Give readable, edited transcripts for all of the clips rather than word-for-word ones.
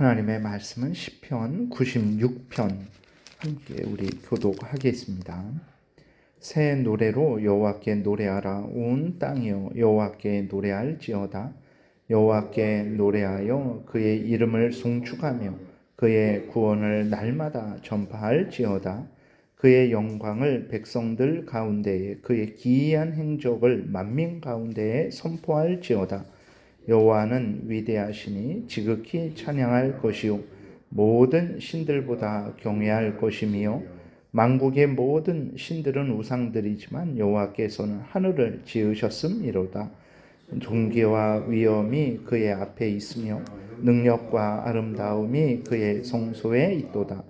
하나님의 말씀은 시편 96편 함께 우리 교독하겠습니다. 새 노래로 여호와께 노래하라. 온 땅이여 여호와께 노래할지어다. 여호와께 노래하여 그의 이름을 송축하며 그의 구원을 날마다 전파할지어다. 그의 영광을 백성들 가운데에 그의 기이한 행적을 만민 가운데에 선포할지어다. 여호와는 위대하시니 지극히 찬양할 것이요 모든 신들보다 경외할 것이며 만국의 모든 신들은 우상들이지만 여호와께서는 하늘을 지으셨음이로다. 존귀와 위엄이 그의 앞에 있으며 능력과 아름다움이 그의 성소에 있도다.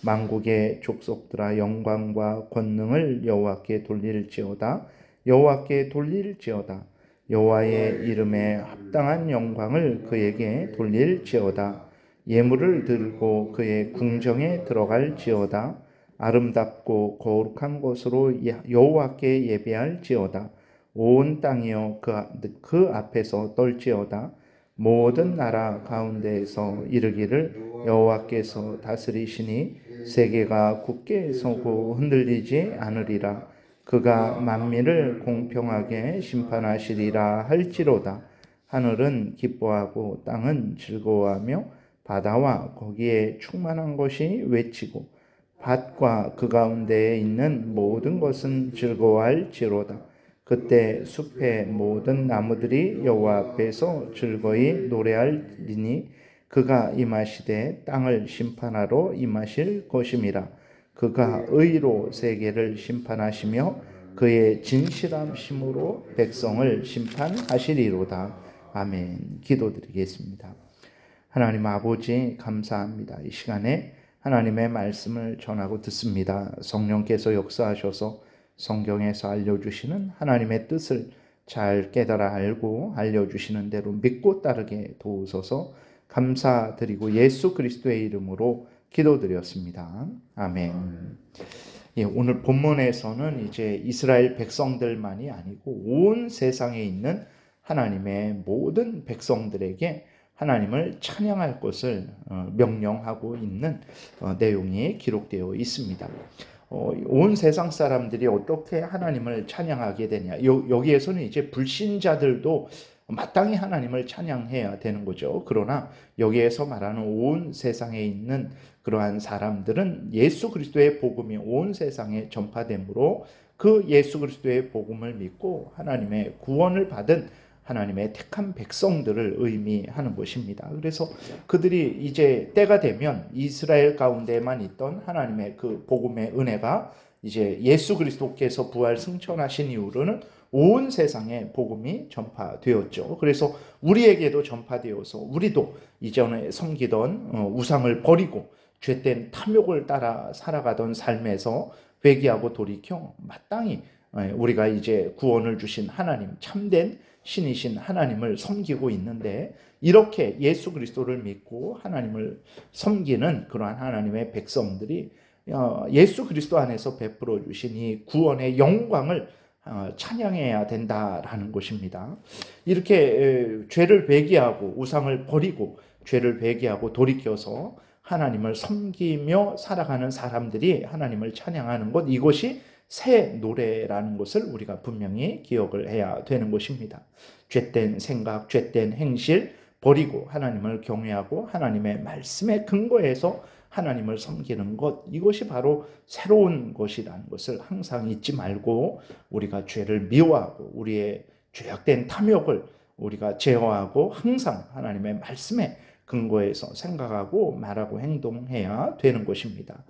만국의 족속들아 영광과 권능을 여호와께 돌릴지어다. 여호와께 돌릴지어다. 여호와의 이름에 합당한 영광을 그에게 돌릴지어다. 예물을 들고 그의 궁정에 들어갈지어다. 아름답고 거룩한 곳으로 여호와께 예배할지어다. 온 땅이여 그 앞에서 떨지어다. 모든 나라 가운데에서 이르기를 여호와께서 다스리시니 세계가 굳게 서고 흔들리지 않으리라. 그가 만민을 공평하게 심판하시리라 할지로다. 하늘은 기뻐하고 땅은 즐거워하며 바다와 거기에 충만한 것이 외치고 밭과 그 가운데에 있는 모든 것은 즐거워할지로다. 그때 숲의 모든 나무들이 여호와 앞에서 즐거이 노래하리니 그가 임하시되 땅을 심판하러 임하실 것임이라. 그가 의로 세계를 심판하시며 그의 진실함심으로 백성을 심판하시리로다. 아멘. 기도드리겠습니다. 하나님 아버지 감사합니다. 이 시간에 하나님의 말씀을 전하고 듣습니다. 성령께서 역사하셔서 성경에서 알려주시는 하나님의 뜻을 잘 깨달아 알고 알려주시는 대로 믿고 따르게 도우소서. 감사드리고 예수 그리스도의 이름으로 기도드렸습니다. 아멘. 예, 오늘 본문에서는 이제 이스라엘 백성들만이 아니고 온 세상에 있는 하나님의 모든 백성들에게 하나님을 찬양할 것을 명령하고 있는 내용이 기록되어 있습니다. 온 세상 사람들이 어떻게 하나님을 찬양하게 되냐. 여기에서는 이제 불신자들도 마땅히 하나님을 찬양해야 되는 거죠. 그러나 여기에서 말하는 온 세상에 있는 그러한 사람들은 예수 그리스도의 복음이 온 세상에 전파되므로 그 예수 그리스도의 복음을 믿고 하나님의 구원을 받은 하나님의 택한 백성들을 의미하는 것입니다. 그래서 그들이 이제 때가 되면 이스라엘 가운데만 있던 하나님의 그 복음의 은혜가 이제 예수 그리스도께서 부활 승천하신 이후로는 온 세상에 복음이 전파되었죠. 그래서 우리에게도 전파되어서 우리도 이전에 섬기던 우상을 버리고 죄된 탐욕을 따라 살아가던 삶에서 회개하고 돌이켜 마땅히 우리가 이제 구원을 주신 하나님, 참된 신이신 하나님을 섬기고 있는데, 이렇게 예수 그리스도를 믿고 하나님을 섬기는 그러한 하나님의 백성들이 예수 그리스도 안에서 베풀어 주신 이 구원의 영광을 찬양해야 된다라는 것입니다. 이렇게 죄를 회개하고 우상을 버리고 죄를 회개하고 돌이켜서 하나님을 섬기며 살아가는 사람들이 하나님을 찬양하는 것, 이것이 새 노래라는 것을 우리가 분명히 기억을 해야 되는 것입니다. 죄된 생각, 죄된 행실 버리고 하나님을 경외하고 하나님의 말씀에 근거해서 하나님을 섬기는 것, 이것이 바로 새로운 것이라는 것을 항상 잊지 말고 우리가 죄를 미워하고 우리의 죄악된 탐욕을 우리가 제어하고 항상 하나님의 말씀에 근거해서 생각하고 말하고 행동해야 되는 것입니다.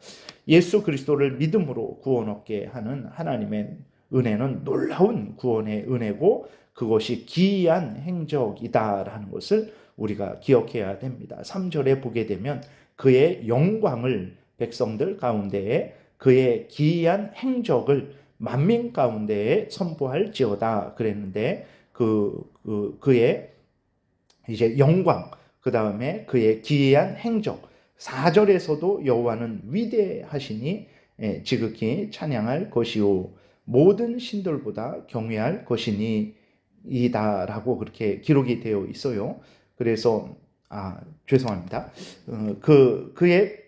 예수 그리스도를 믿음으로 구원 얻게 하는 하나님의 은혜는 놀라운 구원의 은혜고 그것이 기이한 행적이다라는 것을 우리가 기억해야 됩니다. 3절에 보게 되면 그의 영광을 백성들 가운데에 그의 기이한 행적을 만민 가운데에 선포할지어다 그랬는데 그의 이제 영광, 그 다음에 그의 기이한 행적, 4절에서도 여호와는 위대하시니 지극히 찬양할 것이요 모든 신들보다 경외할 것이니 이다라고 그렇게 기록이 되어 있어요. 그래서 죄송합니다. 그의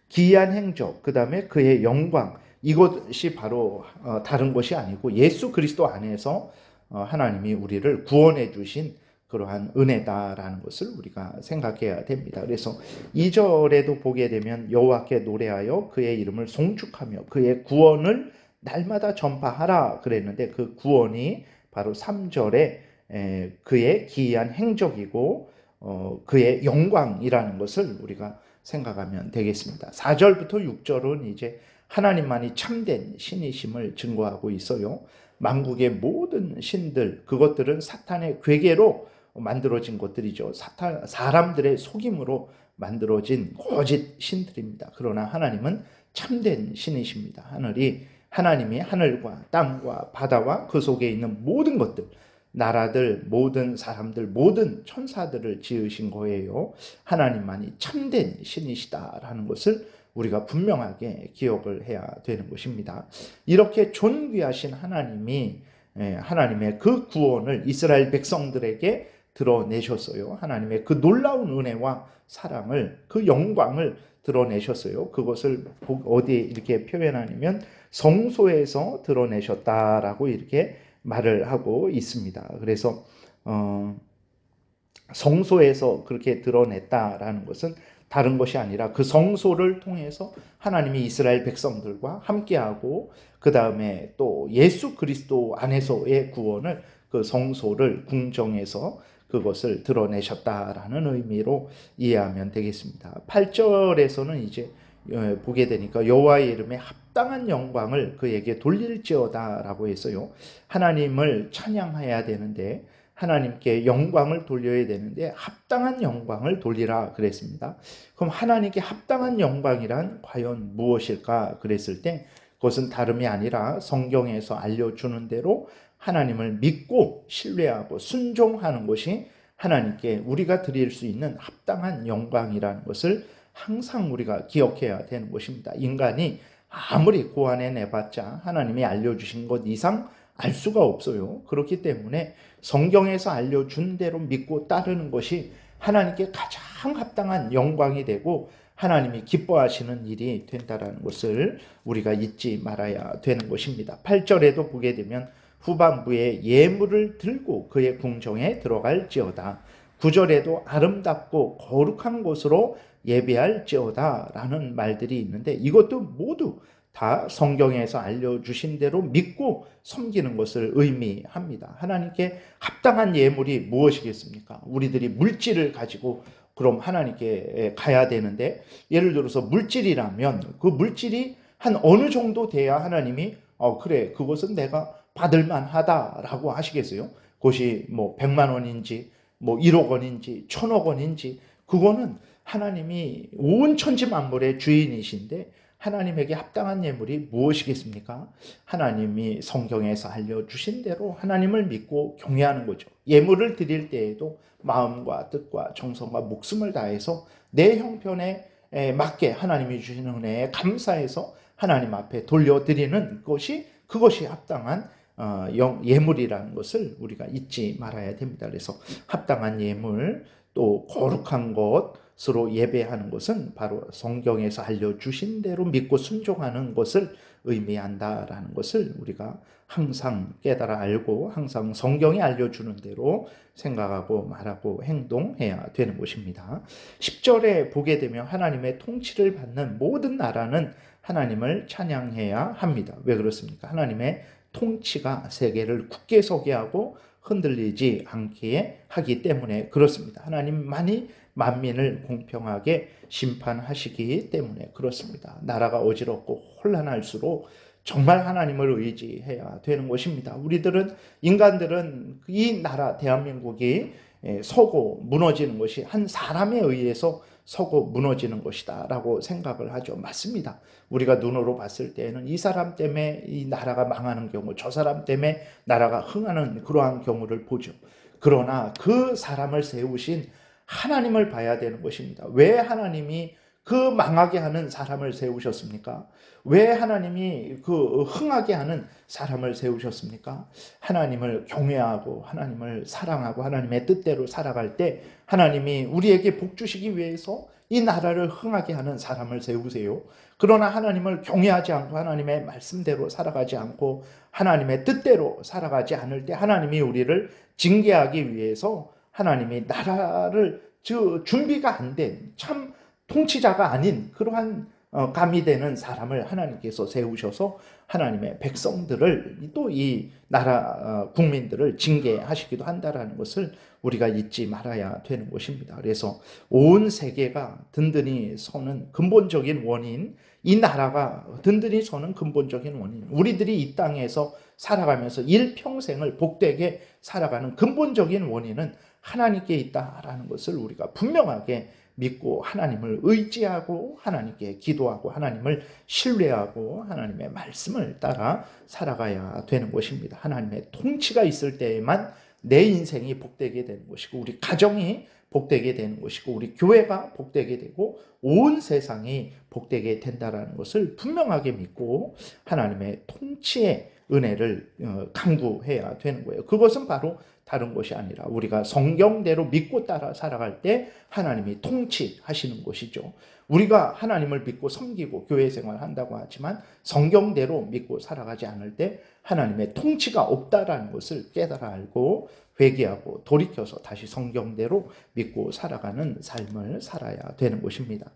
기이한 행적, 그 다음에 그의 영광, 이것이 바로 다른 것이 아니고 예수 그리스도 안에서 하나님이 우리를 구원해 주신 그러한 은혜다라는 것을 우리가 생각해야 됩니다. 그래서 2절에도 보게 되면 여호와께 노래하여 그의 이름을 송축하며 그의 구원을 날마다 전파하라 그랬는데, 그 구원이 바로 3절에 그의 기이한 행적이고 그의 영광이라는 것을 우리가 생각하면 되겠습니다. 4절부터 6절은 이제 하나님만이 참된 신이심을 증거하고 있어요. 만국의 모든 신들, 그것들은 사탄의 괴계로 만들어진 것들이죠. 사람들의 속임으로 만들어진 거짓 신들입니다. 그러나 하나님은 참된 신이십니다. 하나님이 하늘과 땅과 바다와 그 속에 있는 모든 것들, 나라들, 모든 사람들, 모든 천사들을 지으신 거예요. 하나님만이 참된 신이시다라는 것을 우리가 분명하게 기억을 해야 되는 것입니다. 이렇게 존귀하신 하나님이 하나님의 그 구원을 이스라엘 백성들에게 드러내셨어요. 하나님의 그 놀라운 은혜와 사랑을, 그 영광을 드러내셨어요. 그것을 어디에 이렇게 표현하냐면 성소에서 드러내셨다라고 이렇게 말을 하고 있습니다. 그래서 성소에서 그렇게 드러냈다라는 것은 다른 것이 아니라 그 성소를 통해서 하나님이 이스라엘 백성들과 함께하고, 그 다음에 또 예수 그리스도 안에서의 구원을, 그 성소를 궁정에서 그것을 드러내셨다라는 의미로 이해하면 되겠습니다. 8절에서는 이제 보게 되니까 여호와의 이름에 합당한 영광을 그에게 돌릴지어다라고 했어요. 하나님을 찬양해야 되는데, 하나님께 영광을 돌려야 되는데 합당한 영광을 돌리라 그랬습니다. 그럼 하나님께 합당한 영광이란 과연 무엇일까 그랬을 때, 그것은 다름이 아니라 성경에서 알려주는 대로 하나님을 믿고 신뢰하고 순종하는 것이 하나님께 우리가 드릴 수 있는 합당한 영광이라는 것을 항상 우리가 기억해야 되는 것입니다. 인간이 아무리 고안해 내봤자 하나님이 알려주신 것 이상 알 수가 없어요. 그렇기 때문에 성경에서 알려준 대로 믿고 따르는 것이 하나님께 가장 합당한 영광이 되고 하나님이 기뻐하시는 일이 된다는 것을 우리가 잊지 말아야 되는 것입니다. 8절에도 보게 되면 후반부에 예물을 들고 그의 궁정에 들어갈지어다. 9절에도 아름답고 거룩한 곳으로 예배할지어다 라는 말들이 있는데, 이것도 모두 다 성경에서 알려주신 대로 믿고 섬기는 것을 의미합니다. 하나님께 합당한 예물이 무엇이겠습니까? 우리들이 물질을 가지고 그럼 하나님께 가야 되는데, 예를 들어서 물질이라면 그 물질이 한 어느 정도 돼야 하나님이 그래, 그것은 내가 받을 만하다라고 하시겠어요? 그것이 뭐 100만 원인지 뭐 1억 원인지 1000억 원인지, 그거는 하나님이 온 천지 만물의 주인이신데 하나님에게 합당한 예물이 무엇이겠습니까? 하나님이 성경에서 알려주신 대로 하나님을 믿고 경외하는 거죠. 예물을 드릴 때에도 마음과 뜻과 정성과 목숨을 다해서 내 형편에 맞게 하나님이 주시는 은혜에 감사해서 하나님 앞에 돌려드리는 그것이 합당한 예물이라는 것을 우리가 잊지 말아야 됩니다. 그래서 합당한 예물, 또 거룩한 것으로 예배하는 것은 바로 성경에서 알려주신 대로 믿고 순종하는 것을 의미한다라는 것을 우리가 항상 깨달아 알고 항상 성경이 알려주는 대로 생각하고 말하고 행동해야 되는 것입니다. 10절에 보게 되면 하나님의 통치를 받는 모든 나라는 하나님을 찬양해야 합니다. 왜 그렇습니까? 하나님의 통치가 세계를 굳게 서게 하고 흔들리지 않게 하기 때문에 그렇습니다. 하나님만이 만민을 공평하게 심판하시기 때문에 그렇습니다. 나라가 어지럽고 혼란할수록 정말 하나님을 의지해야 되는 것입니다. 인간들은 이 나라 대한민국이 서고 무너지는 것이 한 사람에 의해서 서고 무너지는 것이다 라고 생각을 하죠. 맞습니다. 우리가 눈으로 봤을 때는 이 사람 때문에 이 나라가 망하는 경우, 저 사람 때문에 나라가 흥하는 그러한 경우를 보죠. 그러나 그 사람을 세우신 하나님을 봐야 되는 것입니다. 왜 하나님이 그 망하게 하는 사람을 세우셨습니까? 왜 하나님이 그 흥하게 하는 사람을 세우셨습니까? 하나님을 경외하고 하나님을 사랑하고 하나님의 뜻대로 살아갈 때 하나님이 우리에게 복 주시기 위해서 이 나라를 흥하게 하는 사람을 세우세요. 그러나 하나님을 경외하지 않고 하나님의 말씀대로 살아가지 않고 하나님의 뜻대로 살아가지 않을 때 하나님이 우리를 징계하기 위해서 하나님이 나라를 준비가 안 된 참 통치자가 아닌 그러한 감이 되는 사람을 하나님께서 세우셔서 하나님의 백성들을 또 이 나라 국민들을 징계하시기도 한다라는 것을 우리가 잊지 말아야 되는 것입니다. 그래서 온 세계가 든든히 서는 근본적인 원인, 이 나라가 든든히 서는 근본적인 원인, 우리들이 이 땅에서 살아가면서 일평생을 복되게 살아가는 근본적인 원인은 하나님께 있다라는 것을 우리가 분명하게 믿고 하나님을 의지하고 하나님께 기도하고 하나님을 신뢰하고 하나님의 말씀을 따라 살아가야 되는 것입니다. 하나님의 통치가 있을 때에만 내 인생이 복되게 되는 것이고 우리 가정이 복되게 되는 것이고 우리 교회가 복되게 되고 온 세상이 복되게 된다는 것을 분명하게 믿고 하나님의 통치의 은혜를 강구해야 되는 거예요. 그것은 바로 다른 것이 아니라 우리가 성경대로 믿고 따라 살아갈 때 하나님이 통치하시는 것이죠. 우리가 하나님을 믿고 섬기고 교회 생활한다고 하지만 성경대로 믿고 살아가지 않을 때 하나님의 통치가 없다라는 것을 깨달아 알고 회개하고 돌이켜서 다시 성경대로 믿고 살아가는 삶을 살아야 되는 것입니다.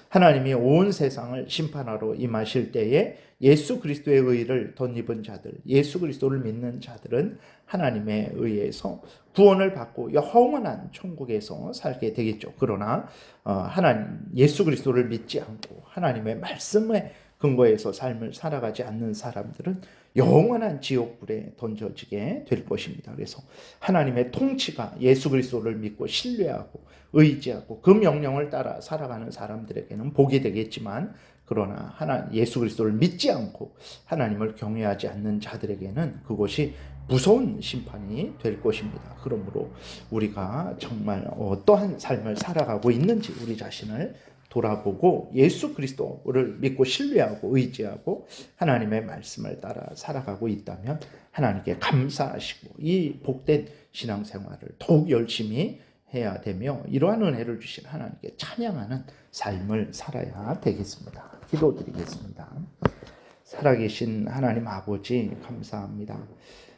하나님이 온 세상을 심판하러 임하실 때에 예수 그리스도의 의를 덧입은 자들, 예수 그리스도를 믿는 자들은 하나님에 의해서 구원을 받고 영원한 천국에서 살게 되겠죠. 그러나 하나님 예수 그리스도를 믿지 않고 하나님의 말씀에 근거해서 삶을 살아가지 않는 사람들은 영원한 지옥불에 던져지게 될 것입니다. 그래서 하나님의 통치가 예수 그리스도를 믿고 신뢰하고 의지하고 그 명령을 따라 살아가는 사람들에게는 복이 되겠지만 그러나 예수 그리스도를 믿지 않고 하나님을 경외하지 않는 자들에게는 그것이 무서운 심판이 될 것입니다. 그러므로 우리가 정말 어떠한 삶을 살아가고 있는지 우리 자신을 돌아보고 예수 그리스도를 믿고 신뢰하고 의지하고 하나님의 말씀을 따라 살아가고 있다면 하나님께 감사하시고 이 복된 신앙생활을 더욱 열심히 해야 되며 이러한 은혜를 주신 하나님께 찬양하는 삶을 살아야 되겠습니다. 기도드리겠습니다. 살아계신 하나님 아버지 감사합니다.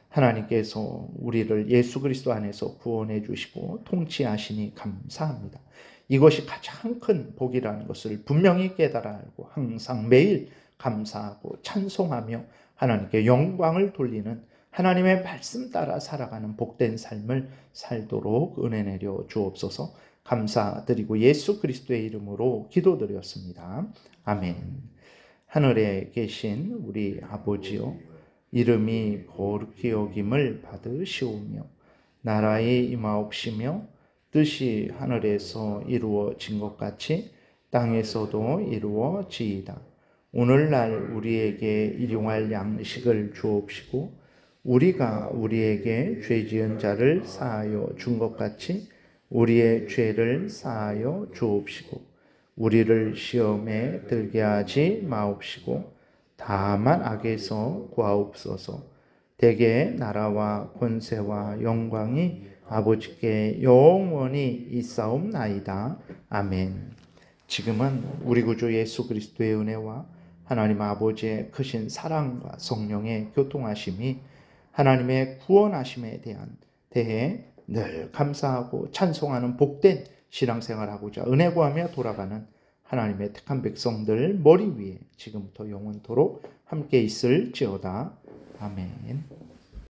하나님께서 우리를 예수 그리스도 안에서 구원해 주시고 통치하시니 감사합니다. 이것이 가장 큰 복이라는 것을 분명히 깨달아 알고 항상 매일 감사하고 찬송하며 하나님께 영광을 돌리는 하나님의 말씀 따라 살아가는 복된 삶을 살도록 은혜 내려 주옵소서. 감사드리고 예수 그리스도의 이름으로 기도드렸습니다. 아멘. 하늘에 계신 우리 아버지요, 이름이 거룩히 여김을 받으시오며 나라의 임하옵시며 뜻이 하늘에서 이루어진 것 같이 땅에서도 이루어지이다. 오늘날 우리에게 일용할 양식을 주옵시고 우리가 우리에게 죄 지은 자를 사하여 준 것 같이 우리의 죄를 사하여 주옵시고 우리를 시험에 들게 하지 마옵시고 다만 악에서 구하옵소서. 대개 나라와 권세와 영광이 아버지께 영원히 있사옵나이다. 아멘. 지금은 우리 구주 예수 그리스도의 은혜와 하나님 아버지의 크신 사랑과 성령의 교통하심이 하나님의 구원하심에 대해 늘 감사하고 찬송하는 복된 신앙생활하고자 은혜 구하며 돌아가는 하나님의 택한 백성들 머리 위에 지금부터 영원토록 함께 있을지어다. 아멘.